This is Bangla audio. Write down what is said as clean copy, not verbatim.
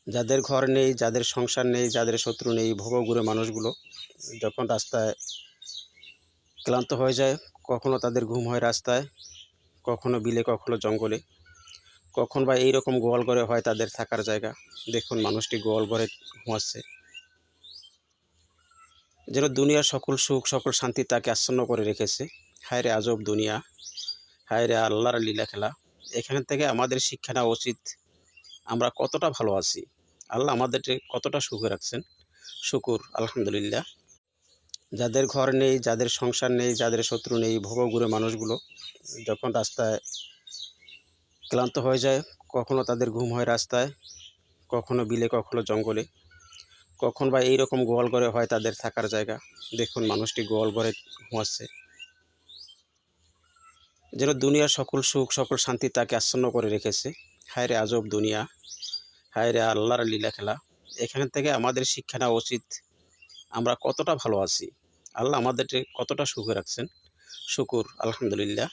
যাদের ঘর নেই, যাদের সংসার নেই, যাদের শত্রু নেই, ভবঘুরে মানুষগুলো যখন রাস্তায় ক্লান্ত হয়ে যায়, কখনো তাদের ঘুম হয় রাস্তায়, কখনো বিলে, কখনো জঙ্গলে, কখন বা এইরকম গোয়ালঘরে হয় তাদের থাকার জায়গা। দেখুন মানুষটি গোয়ালঘরে ঘুমাচ্ছে, যেন দুনিয়ার সকল সুখ সকল শান্তি তাকে আচ্ছন্ন করে রেখেছে। হায় রে আজব দুনিয়া, হায় রে আল্লাহর লীলা খেলা। এখান থেকে আমাদের শিক্ষা নেওয়া উচিত, আমরা কতটা ভালো আছি, আল্লাহ আমাদেরকে কতটা সুখে রাখছেন। শুকুর আলহামদুলিল্লাহ। যাদের ঘর নেই, যাদের সংসার নেই, যাদের শত্রু নেই, ভবঘুরে মানুষগুলো যখন রাস্তায় ক্লান্ত হয়ে যায়, কখনো তাদের ঘুম হয় রাস্তায়, কখনো বিলে, কখনো জঙ্গলে, কখন বা এইরকম গোয়ালঘরে হয় তাদের থাকার জায়গা। দেখুন মানুষটি গোয়ালঘরে ঘুমাচ্ছে, যেন দুনিয়ার সকল সুখ সকল শান্তি তাকে আচ্ছন্ন করে রেখেছে। হায় রে আজব দুনিয়া, হায় রে আল্লাহর লীলা খেলা। এখান থেকে আমাদের শিক্ষা নেওয়া উচিত, আমরা কতটা ভালো আছি, আল্লাহ আমাদেরকে কতটা সুখে রাখছেন। শুকুর আলহামদুলিল্লাহ।